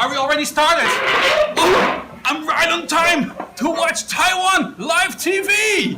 Are we already started? Oh, I'm right on time to watch Taiwan live TV!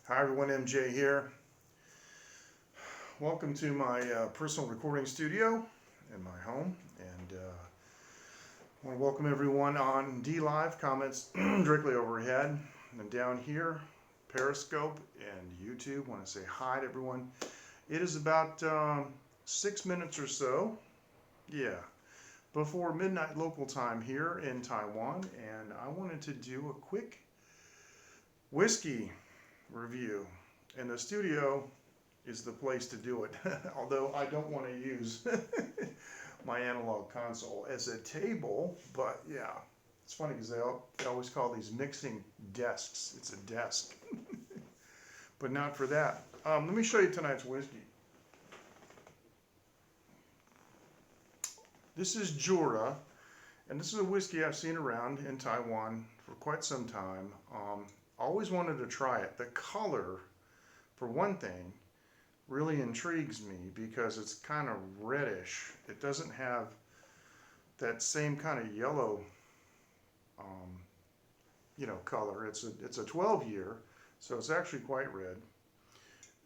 Hi everyone, MJ here. Welcome to my personal recording studio in my home, and I want to welcome everyone on DLive, comments directly overhead, and down here, Periscope and YouTube. I want to say hi to everyone. It is about 6 minutes or so, before midnight local time here in Taiwan, and I wanted to do a quick whiskey review, and the studio is the place to do it. Although I don't want to use my analog console as a table, but yeah, it's funny because they always call these mixing desks. It's a desk, but not for that. Let me show you tonight's whiskey. This is Jura, and this is a whiskey I've seen around in Taiwan for quite some time. Always wanted to try it. The color, for one thing, really intrigues me because it's kind of reddish. It doesn't have that same kind of yellow, color. It's a 12-year, so it's actually quite red.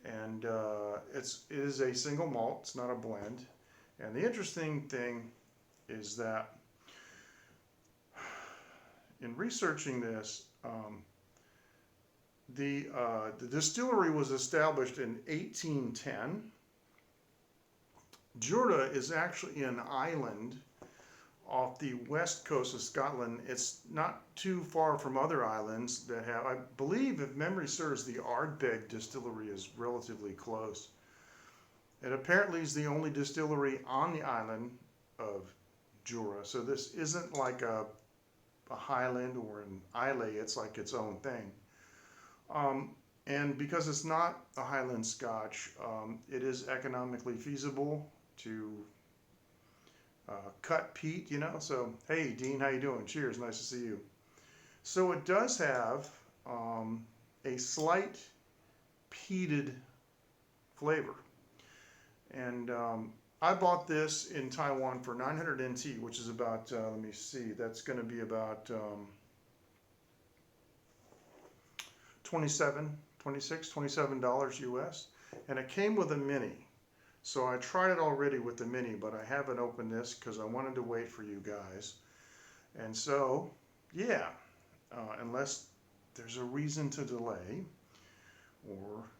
And it is a single malt. It's not a blend. And the interesting thing is that in researching this, the distillery was established in 1810. Jura is actually an island off the west coast of Scotland. It's not too far from other islands that have, I believe, if memory serves, the Ardbeg distillery is relatively close. It apparently is the only distillery on the island of Jura. So this isn't like a Highland or an Islay, it's like its own thing. And because it's not a Highland Scotch, it is economically feasible to cut peat, So, hey, Dean, how you doing? Cheers, nice to see you. So it does have a slight peated flavor. And I bought this in Taiwan for 900 NT, which is about, let me see, that's going to be about $27 US, and it came with a mini. So I tried it already with the mini, but I haven't opened this because I wanted to wait for you guys. And so, yeah, unless there's a reason to delay, or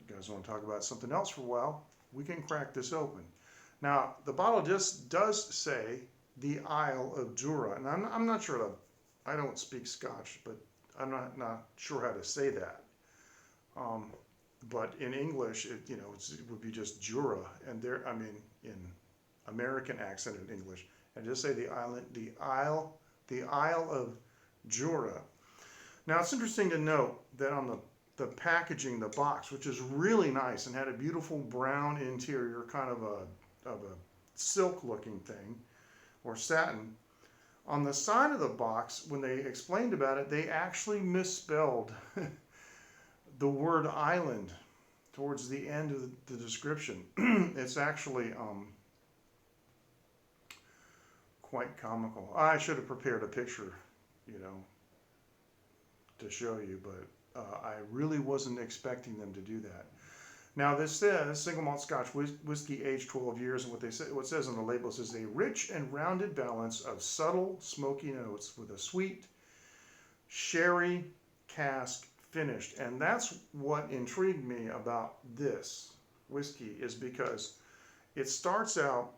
you guys want to talk about something else for a while, we can crack this open. Now, the bottle just does say the Isle of Jura, and I'm not sure, I don't speak Scotch, but I'm not sure how to say that. But in English, it would be just Jura, and in American accented English, and just say the Isle of Jura. Now it's interesting to note that on the packaging, the box, which is really nice and had a beautiful brown interior, kind of a silk-looking thing, or satin. On the side of the box, when they explained about it, they actually misspelled the word island towards the end of the description. It's actually quite comical. I should have prepared a picture, you know, to show you, but I really wasn't expecting them to do that. Now this says single malt Scotch whiskey aged 12 years, and what it says on the label says a rich and rounded balance of subtle smoky notes with a sweet sherry cask finished. And that's what intrigued me about this whiskey, is because it starts out,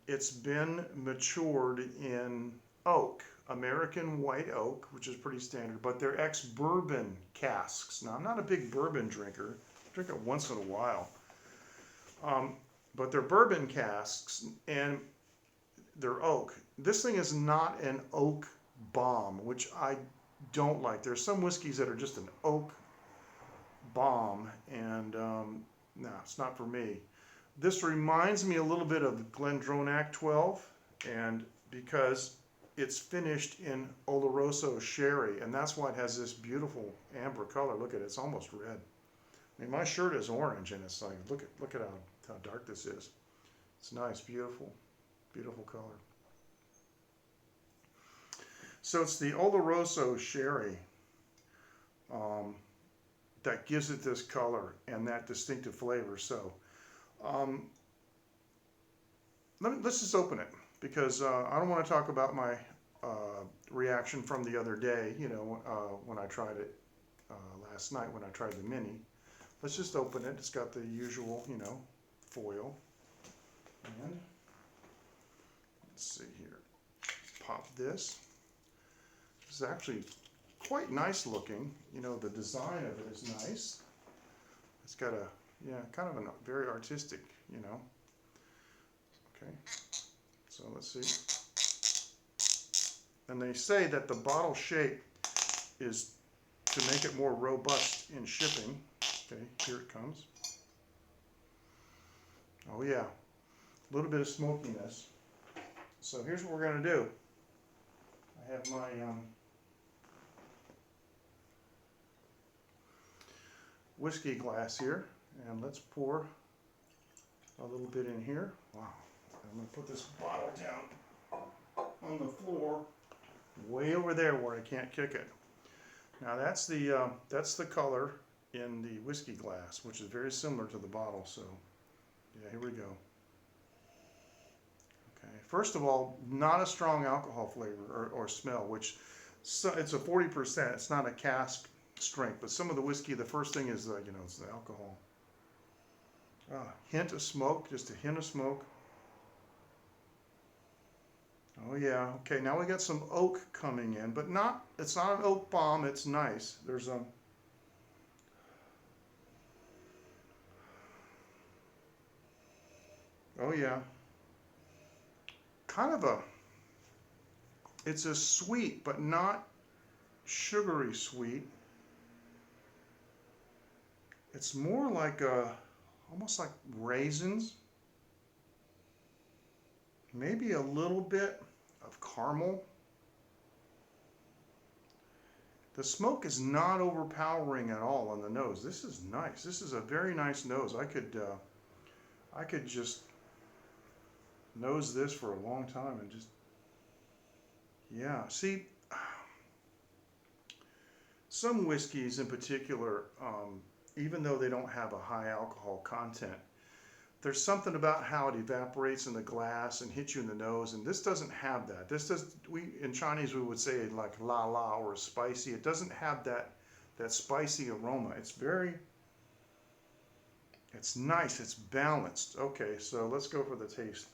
it's been matured in oak, American white oak, which is pretty standard, but they're ex-bourbon casks. Now, I'm not a big bourbon drinker. I drink it once in a while. But they're bourbon casks, and they're oak. This thing is not an oak bomb, which I don't like. There's some whiskeys that are just an oak bomb, and no, it's not for me. This reminds me a little bit of Glendronach 12, and because it's finished in Oloroso sherry, and that's why it has this beautiful amber color. Look at it, it's almost red. I mean, my shirt is orange, and it's like, look at how dark this is. It's nice, beautiful, beautiful color. So it's the Oloroso sherry that gives it this color and that distinctive flavor. So let's just open it, because I don't want to talk about my reaction from the other day, you know, when I tried it last night, when I tried the mini. Let's just open it. It's got the usual, you know, foil. And let's see here. Pop this. This is actually quite nice looking. You know, the design of it is nice. It's got a, yeah, kind of a very artistic, you know. Okay, so let's see. And they say that the bottle shape is to make it more robust in shipping. Okay, here it comes. Oh yeah, a little bit of smokiness. So here's what we're going to do. I have my whiskey glass here, and let's pour a little bit in here. Wow, I'm going to put this bottle down on the floor, way over there where I can't kick it. Now that's the color in the whiskey glass, which is very similar to the bottle. So yeah, here we go. Okay, first of all, not a strong alcohol flavor or smell, which, so it's a 40%. It's not a cask strength, but some of the whiskey, the first thing is you know, it's the alcohol. Hint of smoke, just a hint of smoke. Oh yeah, okay, now we got some oak coming in, but it's not an oak bomb, it's nice. There's a, oh yeah, kind of a, it's a sweet, but not sugary sweet. It's more like almost like raisins. Maybe a little bit of caramel. The smoke is not overpowering at all on the nose. This is nice. This is a very nice nose. I could just nose this for a long time and just, yeah. See, some whiskeys in particular, even though they don't have a high alcohol content, there's something about how it evaporates in the glass and hits you in the nose, and this doesn't have that. This does, in Chinese we would say like la la or spicy. It doesn't have that spicy aroma. It's nice, it's balanced. Okay, so let's go for the taste.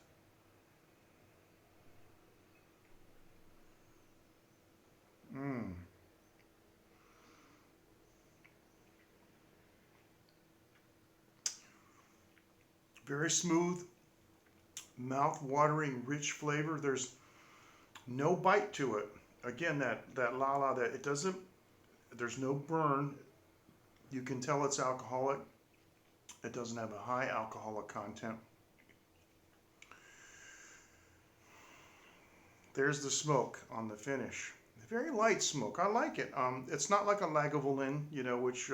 Very smooth, mouth-watering, rich flavor. There's no bite to it. Again, that la la, that it doesn't, there's no burn. You can tell it's alcoholic. It doesn't have a high alcoholic content. There's the smoke on the finish. Very light smoke. I like it. It's not like a Lagavulin, you know, which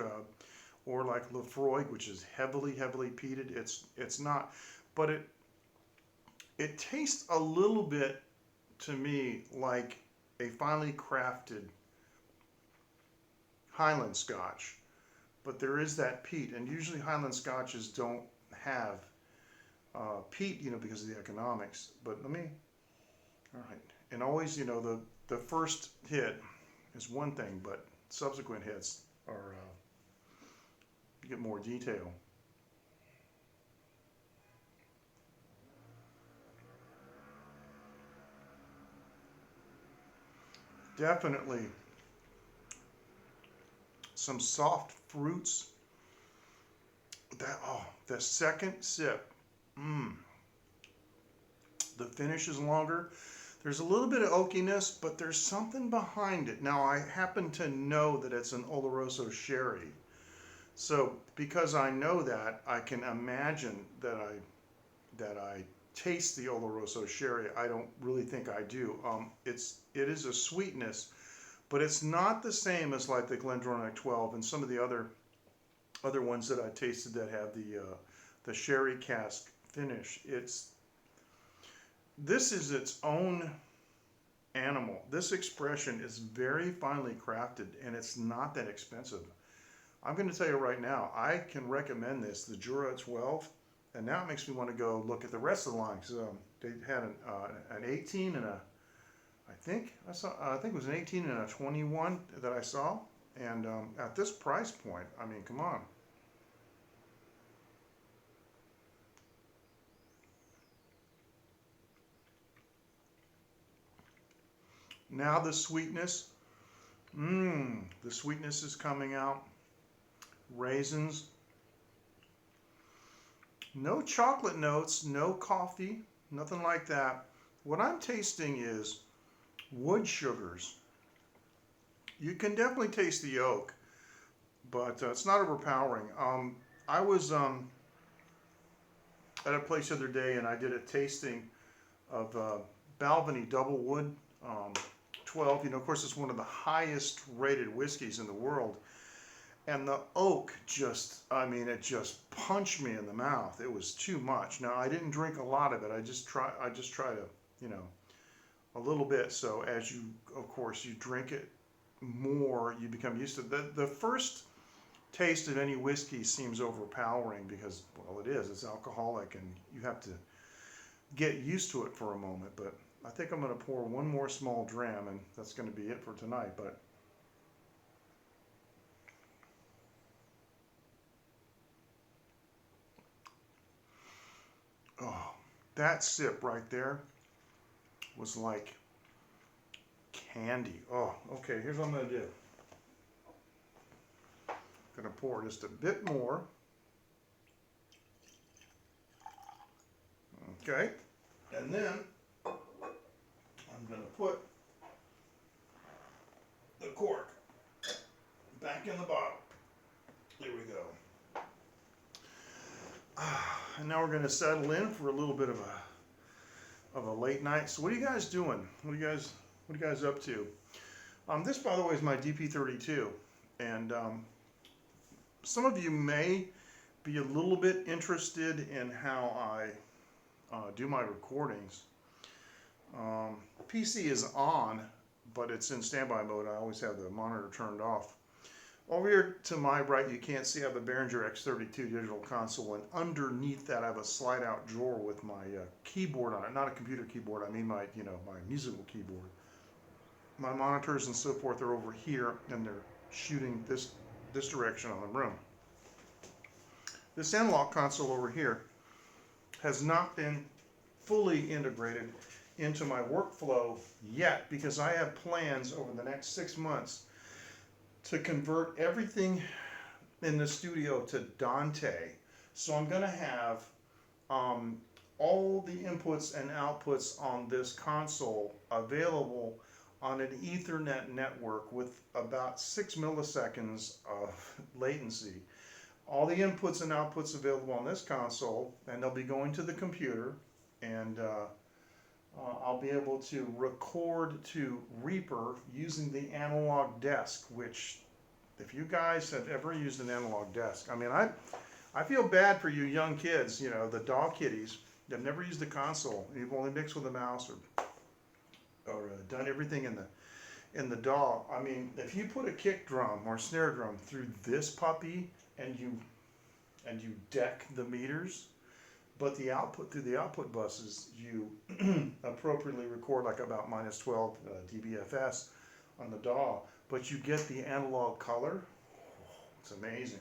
or like Lefroy, which is heavily peated. It's not, but it tastes a little bit to me like a finely crafted Highland Scotch, but there is that peat, and usually Highland Scotches don't have peat, because of the economics. But all right, and always, the first hit is one thing, but subsequent hits are you get more detail. Definitely some soft fruits. The second sip, the finish is longer. There's a little bit of oakiness, but there's something behind it. Now, I happen to know that it's an Oloroso sherry. So because I know that, I can imagine that I taste the Oloroso sherry. I don't really think I do. It is a sweetness, but it's not the same as like the Glendronach 12 and some of the other ones that I tasted that have the sherry cask finish. This is its own animal. This expression is very finely crafted, and it's not that expensive. I'm going to tell you right now, I can recommend this, the Jura 12, and now it makes me want to go look at the rest of the line. So they had an 18 and I think it was an 18 and a 21 that I saw, and at this price point, I mean, come on. Now the sweetness, the sweetness is coming out. Raisins. No chocolate notes, no coffee, nothing like that. What I'm tasting is wood sugars. You can definitely taste the oak, but it's not overpowering. I was at a place the other day, and I did a tasting of Balvenie Double Wood 12. Of course, it's one of the highest rated whiskeys in the world. And the oak it just punched me in the mouth. It was too much. Now, I didn't drink a lot of it. I just try to, a little bit. So as you drink it more, you become used to it. The first taste of any whiskey seems overpowering because, well, it is. It's alcoholic, and you have to get used to it for a moment. But I think I'm going to pour one more small dram, and that's going to be it for tonight. But oh, that sip right there was like candy. Oh, okay, here's what I'm going to do. I'm going to pour just a bit more. Okay, and then I'm going to put the cork back in the bottle. There we go. And now we're going to settle in for a little bit of a late night. So what are you guys doing? What are you guys up to? This, by the way, is my DP32, and some of you may be a little bit interested in how I do my recordings. PC is on, but it's in standby mode. I always have the monitor turned off. Over here to my right, you can't see I have a Behringer X32 digital console, and underneath that I have a slide-out drawer with my keyboard on it. Not a computer keyboard, I mean my musical keyboard. My monitors and so forth are over here, and they're shooting this direction on the room. This analog console over here has not been fully integrated into my workflow yet, because I have plans over the next 6 months to convert everything in the studio to Dante. So I'm going to have all the inputs and outputs on this console available on an Ethernet network with about 6 milliseconds of latency. All the inputs and outputs available on this console, and they'll be going to the computer, and I'll be able to record to Reaper using the analog desk, which, if you guys have ever used an analog desk, I mean, I feel bad for you young kids, the dog kitties that never used the console. You've only mixed with a mouse or done everything in the DAW. I mean, if you put a kick drum or snare drum through this puppy and you deck the meters, but the output through the output buses, you appropriately record like about -12 dBFS on the DAW, but you get the analog color. It's amazing.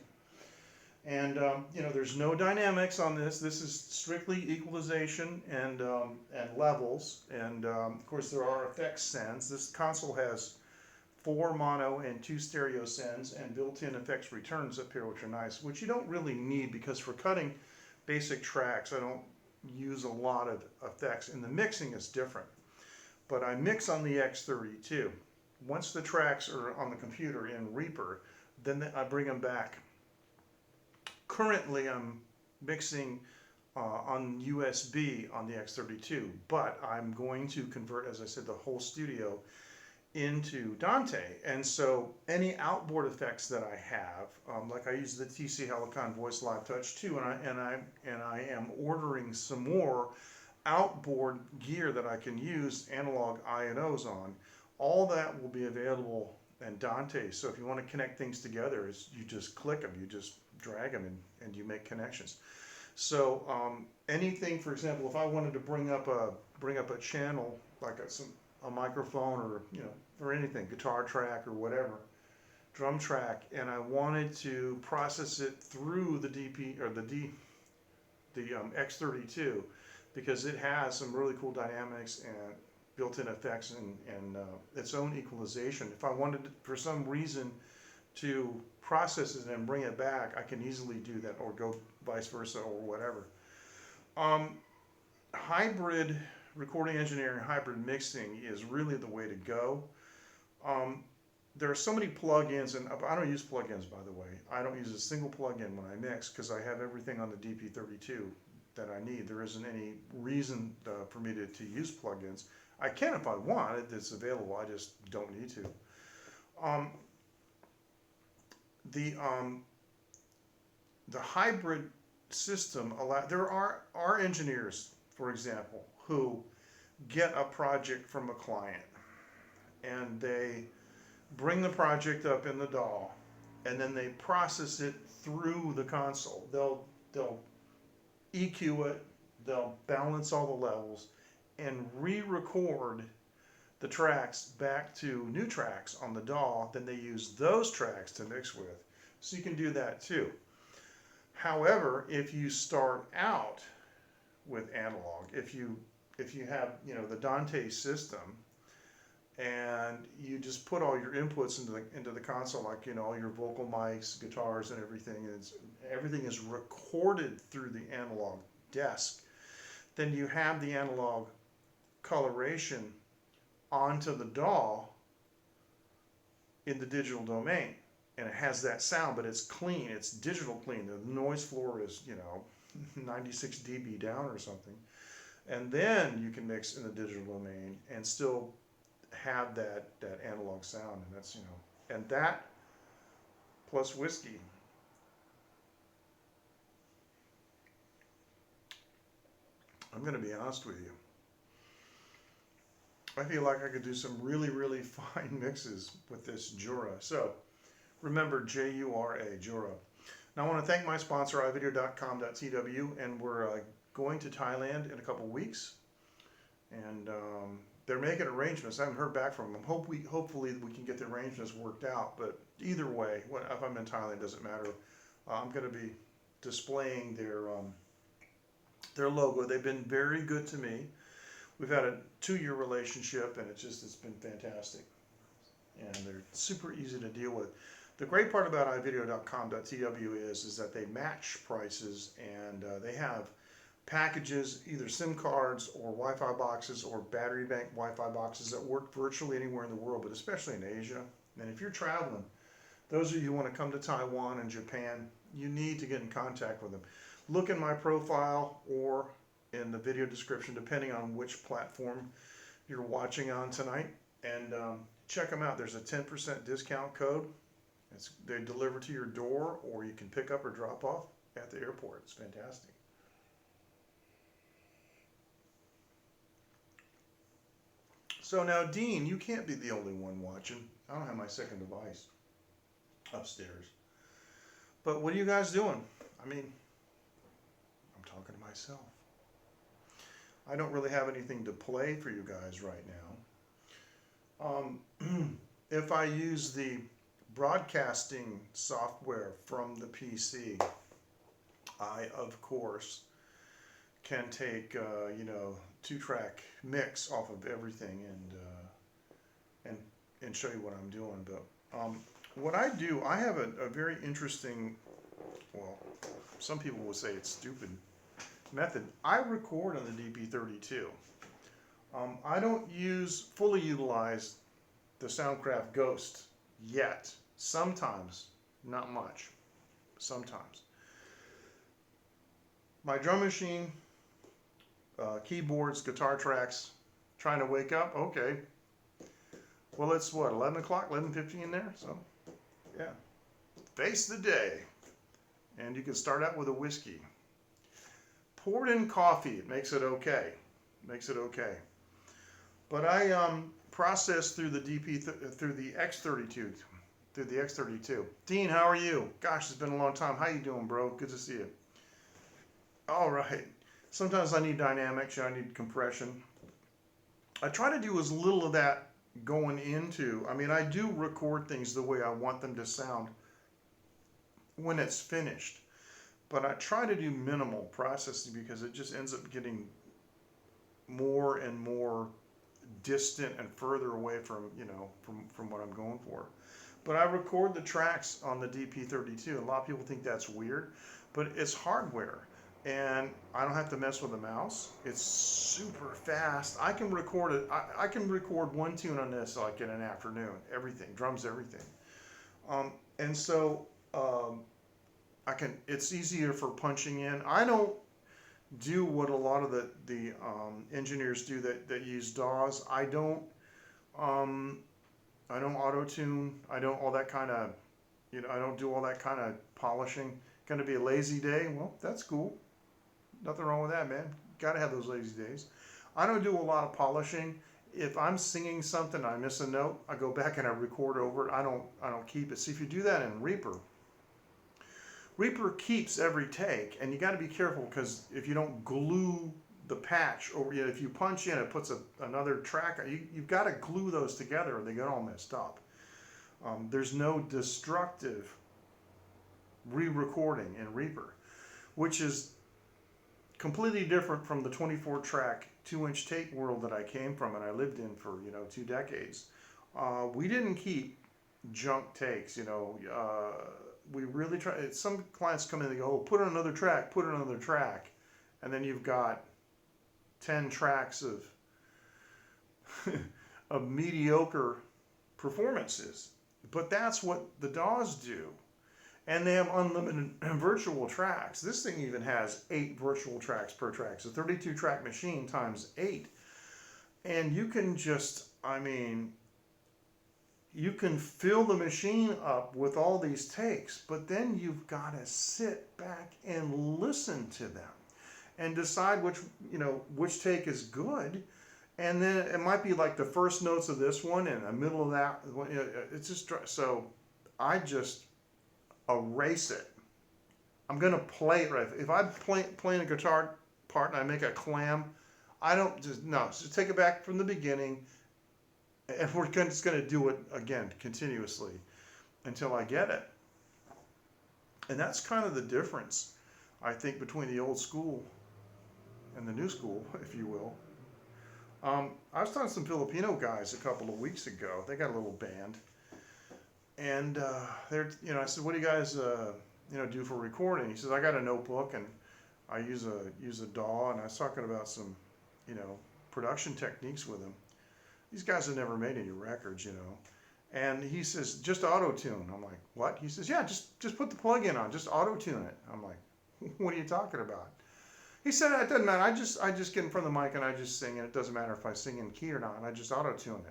And you know, there's no dynamics on this. This is strictly equalization and levels. And of course, there are effects sends. This console has 4 mono and 2 stereo sends and built-in effects returns up here, which are nice, which you don't really need because for cutting basic tracks, I don't use a lot of effects, and the mixing is different. But I mix on the X32. Once the tracks are on the computer in Reaper, then I bring them back. Currently, I'm mixing on USB on the X32, but I'm going to convert, as I said, the whole studio into Dante. And so any outboard effects that I have, like I use the TC Helicon Voice Live Touch 2, and I am ordering some more outboard gear that I can use analog I&Os on. All that will be available in Dante. So if you want to connect things together, you just click them, you just drag them, and you make connections. So anything, for example, if I wanted to bring up a channel like a microphone or or anything, guitar track or whatever, drum track, and I wanted to process it through the DP or the X32 because it has some really cool dynamics and built-in effects and its own equalization. If I wanted for some reason to process it and bring it back, I can easily do that, or go vice versa or whatever. Hybrid recording engineering, hybrid mixing is really the way to go. There are so many plugins, and I don't use plugins, by the way. I don't use a single plugin when I mix because I have everything on the DP32 that I need. There isn't any reason for me to use plugins. I can if I want it. It's available. I just don't need to. The hybrid system there are engineers, for example, who get a project from a client and they bring the project up in the DAW and then they process it through the console. They'll EQ it, they'll balance all the levels and re-record the tracks back to new tracks on the DAW. Then they use those tracks to mix with. So you can do that too. However, if you start out with analog, if you have the Dante system and you just put all your inputs into the console, like all your vocal mics, guitars, and everything is recorded through the analog desk, then you have the analog coloration onto the DAW in the digital domain, and it has that sound, but it's clean, it's digital clean. The noise floor is 96 dB down or something, and then you can mix in the digital domain and still have that analog sound. And that's and that plus whiskey, I'm going to be honest with you, I feel like I could do some really, really fine mixes with this Jura. So remember, Jura, Jura. Now I want to thank my sponsor, ivideo.com.tw, and we're going to Thailand in a couple weeks, and they're making arrangements. I haven't heard back from them. Hopefully we can get the arrangements worked out, but either way, if I'm in Thailand, it doesn't matter. I'm going to be displaying their logo. They've been very good to me. We've had a 2-year relationship, and it's been fantastic, and they're super easy to deal with. The great part about ivideo.com.tw is that they match prices, and they have packages, either SIM cards or Wi-Fi boxes or battery bank Wi-Fi boxes that work virtually anywhere in the world, but especially in Asia. And if you're traveling, those of you who want to come to Taiwan and Japan, you need to get in contact with them. Look in my profile or in the video description, depending on which platform you're watching on tonight, and check them out. There's a 10% discount code. They deliver to your door, or you can pick up or drop off at the airport. It's fantastic. So now, Dean, you can't be the only one watching. I don't have my second device upstairs. But what are you guys doing? I mean, I'm talking to myself. I don't really have anything to play for you guys right now. If I use the broadcasting software from the PC, I, of course, can take, 2-track mix off of everything and show you what I'm doing. But what I do, I have a very interesting, well, some people would say it's stupid method. I record on the DP32. I don't fully utilize the Soundcraft Ghost yet. Sometimes, not much. Sometimes. My drum machine, keyboards, guitar tracks, trying to wake up. Okay. Well, it's what, 11 o'clock, 11:50 in there? So, yeah. Face the day. And you can start out with a whiskey. Poured in coffee, it makes it okay. Makes it okay. But I process through the through the X32. Dean, how are you? Gosh, it's been a long time. How you doing, bro? Good to see you. All right. Sometimes I need dynamics, I need compression. I try to do as little of that going into, I mean, I do record things the way I want them to sound when it's finished. But I try to do minimal processing because it just ends up getting more and more distant and further away from, from what I'm going for. But I record the tracks on the DP32. A lot of people think that's weird, but it's hardware. And I don't have to mess with the mouse. It's super fast. I can record it. I can record one tune on this like in an afternoon. Everything, drums, everything. And so it's easier for punching in. I don't do what a lot of the engineers do that use DAWs. I don't auto tune. I don't all that kind of, I don't do all that kind of polishing. Going to be a lazy day? Well, that's cool. Nothing wrong with that, man. Got to have those lazy days. I don't do a lot of polishing. If I'm singing something, I miss a note, I go back and I record over it. I don't keep it. See, if you do that in Reaper keeps every take, and you got to be careful because if you don't glue the patch over, if you punch in, it puts another track. You've got to glue those together, or they get all messed up. There's no destructive re-recording in Reaper, which is completely different from the 24-track 2-inch tape world that I came from and I lived in for 2 decades. We didn't keep junk takes. We really try. Some clients come in and they go, "Oh, put on another track, put on another track," and then you've got 10 tracks of of mediocre performances. But that's what the DAWs do. And they have unlimited virtual tracks. This thing even has 8 virtual tracks per track. So 32-track machine times 8. And you can just, you can fill the machine up with all these takes, but then you've got to sit back and listen to them and decide which take is good. And then it might be like the first notes of this one and the middle of that. It's just, so I just erase it. I'm going to play it right. If I'm playing a guitar part and I make a clam, I don't just take it back from the beginning, and we're just going to do it again continuously until I get it. And that's kind of the difference, I think, between the old school and the new school, if you will. I was talking to some Filipino guys a couple of weeks ago. They got a little band. And I said, "What do you guys, do for recording?" He says, "I got a notebook and I use a DAW." And I was talking about some, production techniques with him. These guys have never made any records, And he says, "Just auto tune." I'm like, "What?" He says, "Yeah, just put the plug-in on, just auto tune it." I'm like, "What are you talking about?" He said, "It doesn't matter. I just get in front of the mic and I just sing, and it doesn't matter if I sing in key or not. And I just auto tune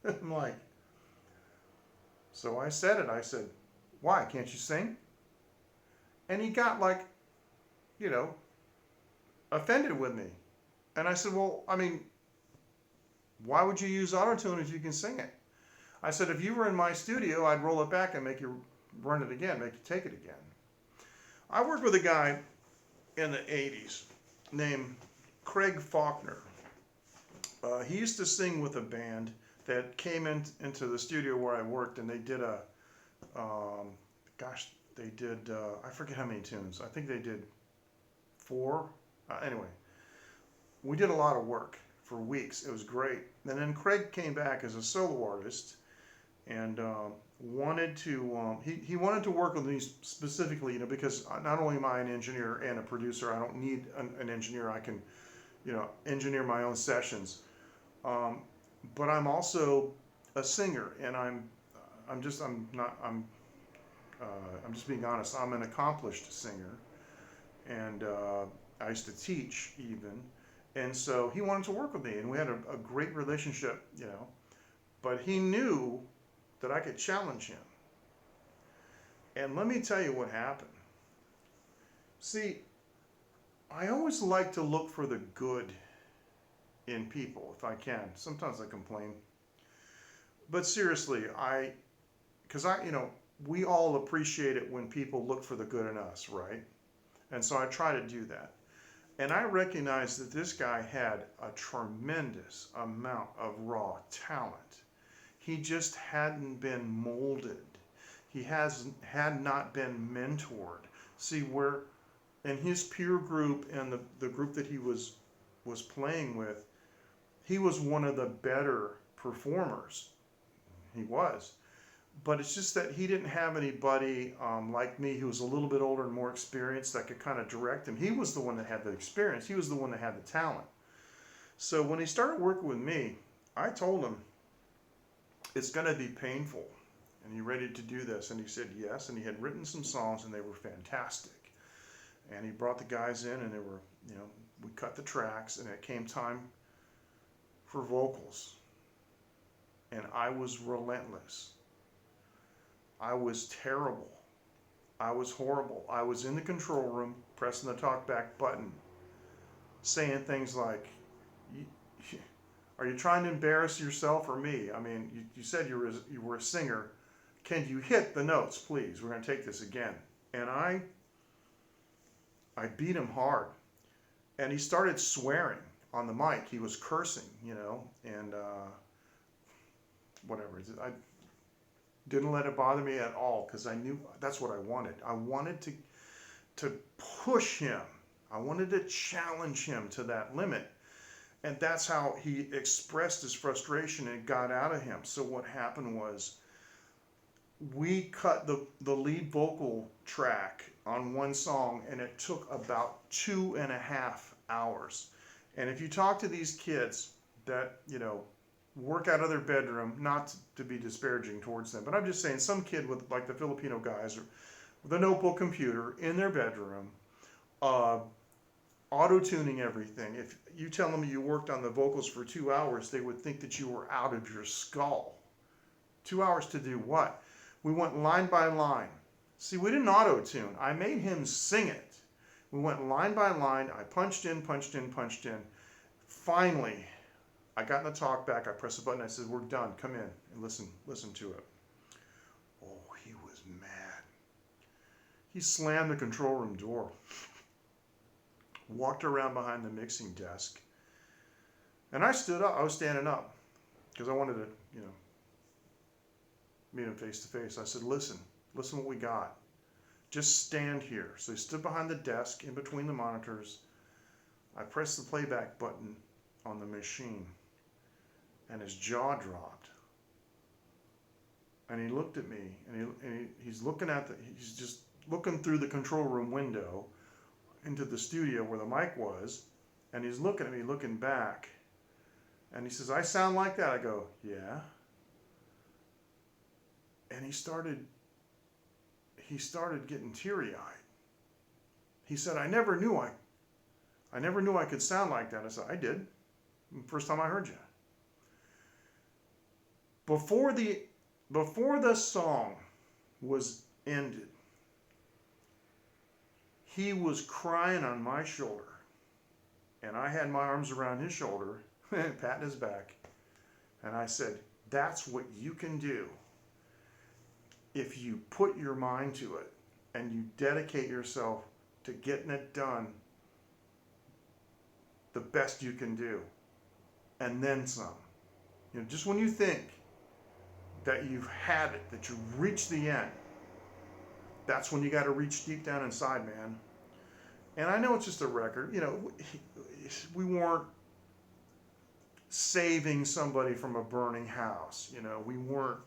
it." I'm like. So I said it. I said, "Why? Can't you sing?" And he got offended with me. And I said, "Well, Why would you use auto-tune if you can sing it? I said, if you were in my studio, I'd roll it back and make you run it again, make you take it again. I worked with a guy in the 80s named Craig Faulkner. He used to sing with a band that came into the studio where I worked, and they did I forget how many tunes. I think they did 4. Anyway, we did a lot of work for weeks. It was great. And then Craig came back as a solo artist and wanted to, he wanted to work with me specifically, you know, because not only am I an engineer and a producer, I don't need an engineer. I can, you know, engineer my own sessions. But I'm also a singer, and I'm just being honest. I'm an accomplished singer, and I used to teach even, and so he wanted to work with me, and we had a great relationship, you know. But he knew that I could challenge him, and let me tell you what happened. See, I always like to look for the good in people if I can. Sometimes I complain, but seriously, you know, we all appreciate it when people look for the good in us, right? And so I try to do that. And I recognize that this guy had a tremendous amount of raw talent. He just hadn't been molded. He had not been mentored. See, where in his peer group and the group that he was playing with, he was one of the better performers. He was. But it's just that he didn't have anybody like me who was a little bit older and more experienced that could kind of direct him. He was the one that had the experience. He was the one that had the talent. So when he started working with me, I told him, it's going to be painful. And you ready to do this? And he said yes. And he had written some songs, and they were fantastic. And he brought the guys in, and they were, you know, we cut the tracks, and it came time for vocals. And I was relentless. I was terrible. I was horrible. I was in the control room pressing the talkback button, saying things like, are you trying to embarrass yourself or me? I mean, you said you were a singer. Can you hit the notes, please? We're going to take this again. And I beat him hard. And he started swearing on the mic. He was cursing, you know, and whatever. I didn't let it bother me at all, because I knew that's what I wanted. I wanted to push him. I wanted to challenge him to that limit. And that's how he expressed his frustration and got out of him. So what happened was, we cut the lead vocal track on one song, and it took about 2.5 hours. And if you talk to these kids that, you know, work out of their bedroom, not to be disparaging towards them, but I'm just saying, some kid with, like the Filipino guys, or with a notebook computer in their bedroom, auto-tuning everything. If you tell them you worked on the vocals for 2 hours, they would think that you were out of your skull. 2 hours to do what? We went line by line. See, we didn't auto-tune. I made him sing it. We went line by line. I punched in, punched in, punched in. Finally, I got in the talkback. I pressed the button. I said, we're done. Come in and listen to it. Oh, he was mad. He slammed the control room door, walked around behind the mixing desk, and I stood up. I was standing up because I wanted to, you know, meet him face to face. I said, listen what we got. Just stand here. So he stood behind the desk in between the monitors. I pressed the playback button on the machine, and his jaw dropped. And he looked at me, and he's just looking through the control room window into the studio where the mic was, and he's looking at me, looking back, and he says, I sound like that? I go, yeah. And he started getting teary-eyed. He said, I never knew I could sound like that. I said, I did. First time I heard you. Before the song was ended, he was crying on my shoulder, and I had my arms around his shoulder, patting his back, And I said, that's what you can do if you put your mind to it and you dedicate yourself to getting it done the best you can do, and then some. You know, just when you think that you've had it, that you've reached the end, that's when you got to reach deep down inside, man. And I know it's just a record. You know, we weren't saving somebody from a burning house. You know, we weren't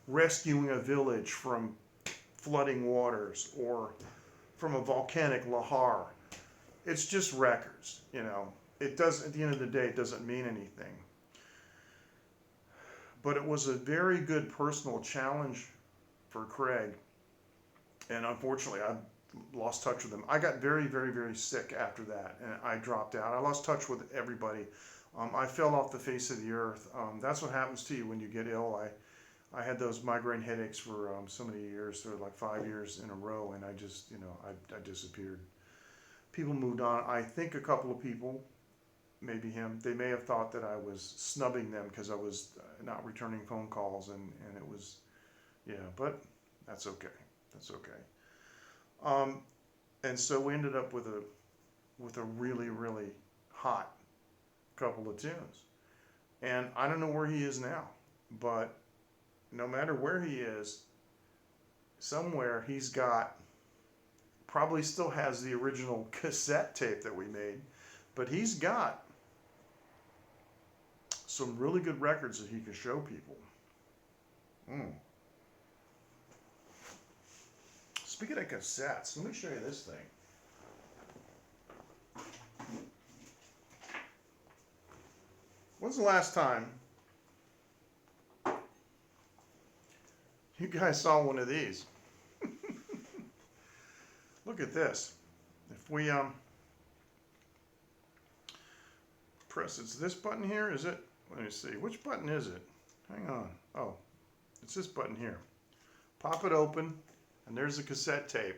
rescuing a village from flooding waters or from a volcanic lahar. It's just records, you know. It does, at the end of the day, it doesn't mean anything. But it was a very good personal challenge for Craig. And unfortunately, I lost touch with him. I got very, very, very sick after that, and I dropped out. I lost touch with everybody. I fell off the face of the earth. That's what happens to you when you get ill. I had those migraine headaches for so many years, so like 5 years in a row, and I just, you know, I disappeared. People moved on. I think a couple of people, maybe him, they may have thought that I was snubbing them because I was not returning phone calls, and it was, yeah, but that's okay. That's okay. And so we ended up with a really, really hot couple of tunes. And I don't know where he is now, but no matter where he is, somewhere he's got, probably still has the original cassette tape that we made, but he's got some really good records that he can show people. Speaking of cassettes, let me show you this thing. When's the last time you guys saw one of these? Look at this. If we press, it's this button here, is it? Let me see. Which button is it? Hang on. Oh, it's this button here. Pop it open, and there's the cassette tape.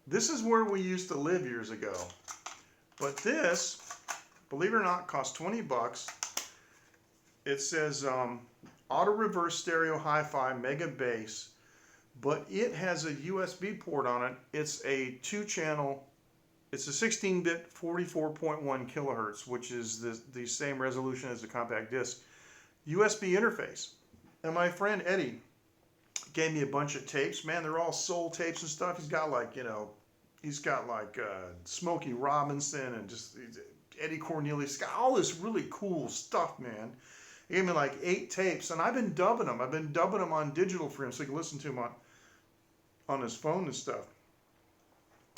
This is where we used to live years ago. But this, believe it or not, cost 20 bucks. It says auto reverse stereo hi-fi mega bass, but it has a USB port on it. It's a 2-channel, it's a 16-bit 44.1 kilohertz, which is the same resolution as the compact disc USB interface. And my friend Eddie gave me a bunch of tapes. Man, they're all soul tapes and stuff. He's got like, you know, Smokey Robinson and just Eddie Cornelius. He's got all this really cool stuff, man. He gave me like 8 tapes, and I've been dubbing them. I've been dubbing them on digital for him so he can listen to them on his phone and stuff.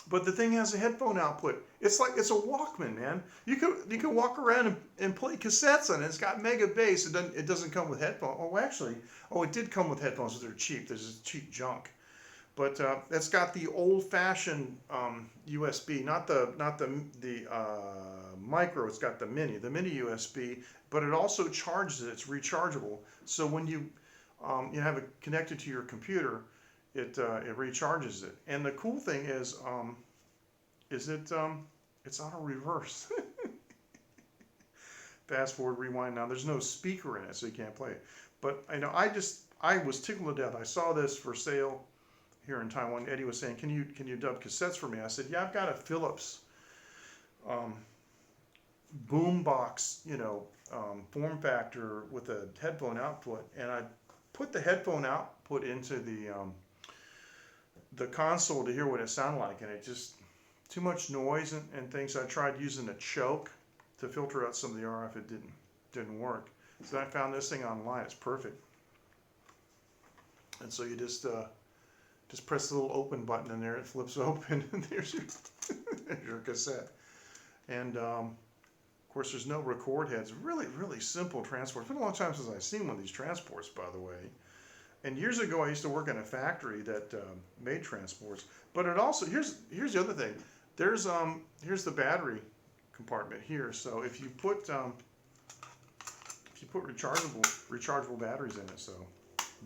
But the thing has a headphone output. It's like, it's a Walkman, man. You can walk around and play cassettes on it. It's got mega bass. It doesn't come with headphones. Oh, actually, it did come with headphones, but they're cheap. There's just cheap junk. But it's got the old-fashioned USB, not the micro. It's got the mini USB. But it also charges it. It's rechargeable. So when you have it connected to your computer, it recharges it. And the cool thing is it's auto reverse. Fast forward, rewind. Now there's no speaker in it, so you can't play it. But I know I was tickled to death. I saw this for sale here in Taiwan. Eddie was saying, can you dub cassettes for me? I said, yeah, I've got a Philips boombox, form factor with a headphone output, and I put the headphone output into the console to hear what it sounded like, and it just too much noise and things. I tried using a choke to filter out some of the RF. It didn't work. So I found this thing online. It's perfect. And so you just press the little open button in there. It flips open, and there's your cassette. And of course, there's no record heads. Really, really simple transport. It's been a long time since I've seen one of these transports, by the way. And years ago, I used to work in a factory that made transports. But it also, here's the other thing. Here's the battery compartment here. So if you put rechargeable batteries in it, so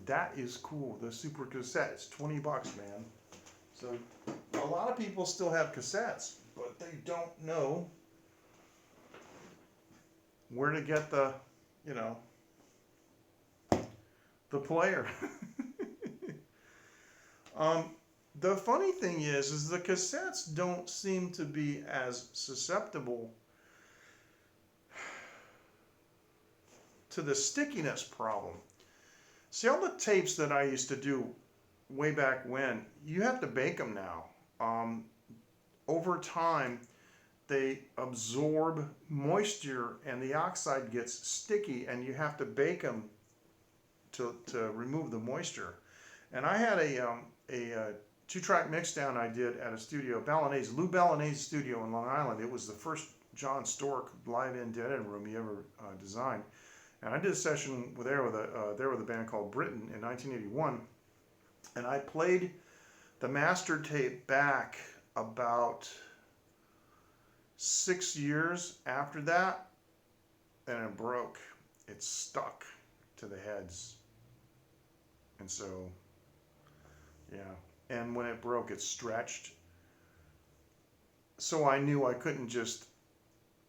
that is cool. The Super Cassette, it's 20 bucks, man. So a lot of people still have cassettes, but they don't know where to get the, you know, the player. The funny thing is the cassettes don't seem to be as susceptible to the stickiness problem. See, all the tapes that I used to do way back when, you have to bake them now. Over time, they absorb moisture and the oxide gets sticky, and you have to bake them to remove the moisture. And I had a 2-track mixdown I did at a studio, Lou Balinese studio in Long Island. It was the first John Stork live-in dead-end room he ever designed. And I did a session there with a band called Britain in 1981. And I played the master tape back about 6 years after that, and it broke. It stuck to the heads. And so, yeah. And when it broke, it stretched. So I knew I couldn't just,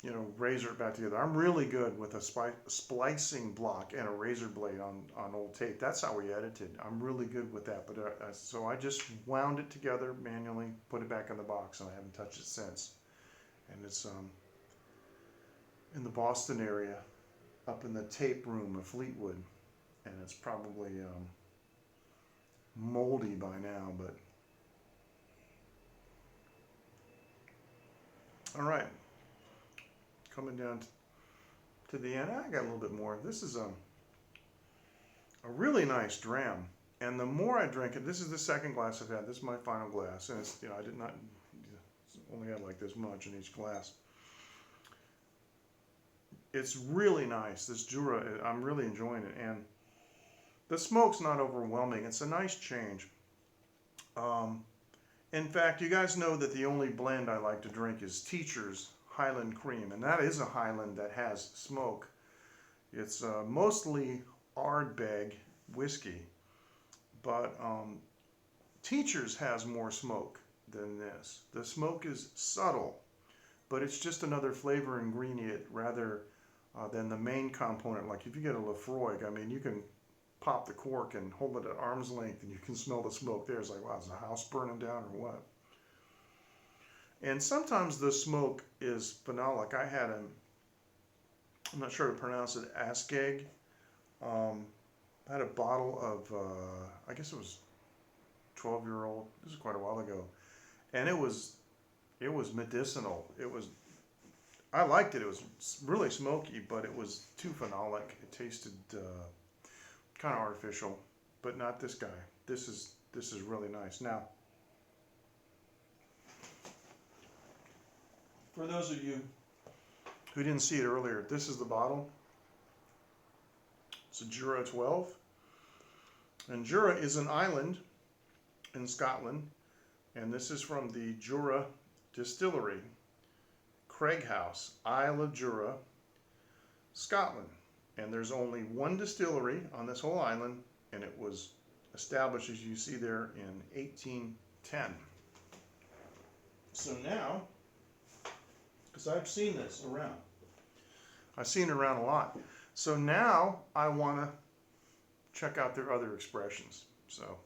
you know, razor it back together. I'm really good with a splicing block and a razor blade on old tape. That's how we edited. I'm really good with that. But so I just wound it together manually, put it back in the box, and I haven't touched it since. And it's in the Boston area, up in the tape room of Fleetwood, and it's probably moldy by now, but all right, coming down to the end. I got a little bit more. This is a really nice dram, and the more I drink it, this is the second glass I've had. This is my final glass, and it's, you know, I did not only had like this much in each glass. It's really nice. This Jura, I'm really enjoying it, and the smoke's not overwhelming. It's a nice change. In fact, you guys know that the only blend I like to drink is Teacher's Highland Cream, and that is a Highland that has smoke. It's mostly Ardbeg whiskey, but Teacher's has more smoke than this. The smoke is subtle, but it's just another flavor ingredient rather than the main component. Like if you get a Lafroig, I mean, you can pop the cork and hold it at arm's length and you can smell the smoke there. It's like, wow, is the house burning down or what? And sometimes the smoke is phenolic. I had I'm not sure how to pronounce it, Asgeg. I had a bottle of, I guess it was 12-year-old. This is quite a while ago. And it was medicinal. I liked it. It was really smoky, but it was too phenolic. It tasted kind of artificial, but not this guy. This is really nice. Now, for those of you who didn't see it earlier, this is the bottle. It's a Jura 12. And Jura is an island in Scotland, and this is from the Jura Distillery, Craighouse, Isle of Jura, Scotland. And there's only one distillery on this whole island, and it was established, as you see there, in 1810. So now, because I've seen this around, I've seen it around a lot. So now I want to check out their other expressions. So,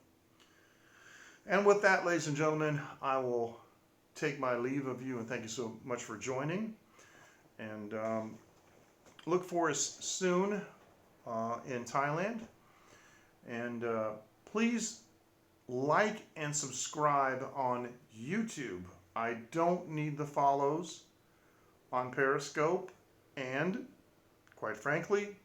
and with that, ladies and gentlemen, I will take my leave of you, and thank you so much for joining. And look for us soon in Thailand. And please like and subscribe on YouTube. I don't need the follows on Periscope, and quite frankly,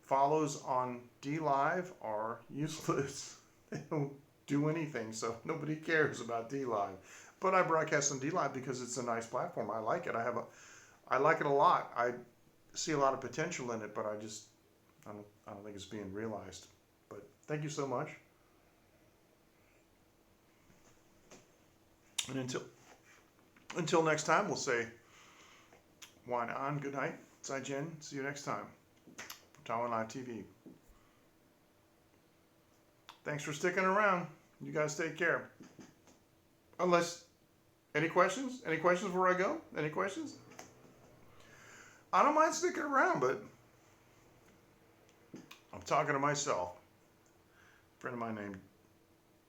follows on DLive are useless. They don't do anything, so nobody cares about DLive. But I broadcast on DLive because it's a nice platform. I like it. I like it a lot. I see a lot of potential in it, but I don't think it's being realized. But thank you so much. And until next time, we'll say wine on, good night, Zai Jian, see you next time for Taiwan Live TV. Thanks for sticking around. You guys take care. Unless, any questions? Any questions before I go? Any questions? I don't mind sticking around, but I'm talking to myself. A friend of mine named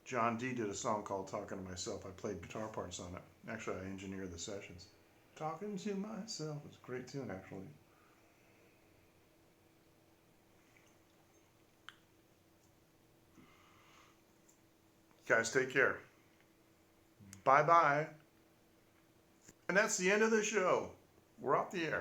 John D did a song called Talking to Myself. I played guitar parts on it. Actually, I engineered the sessions. Talking to myself. It's a great tune, actually. Guys, take care. Bye-bye. And that's the end of the show. We're off the air.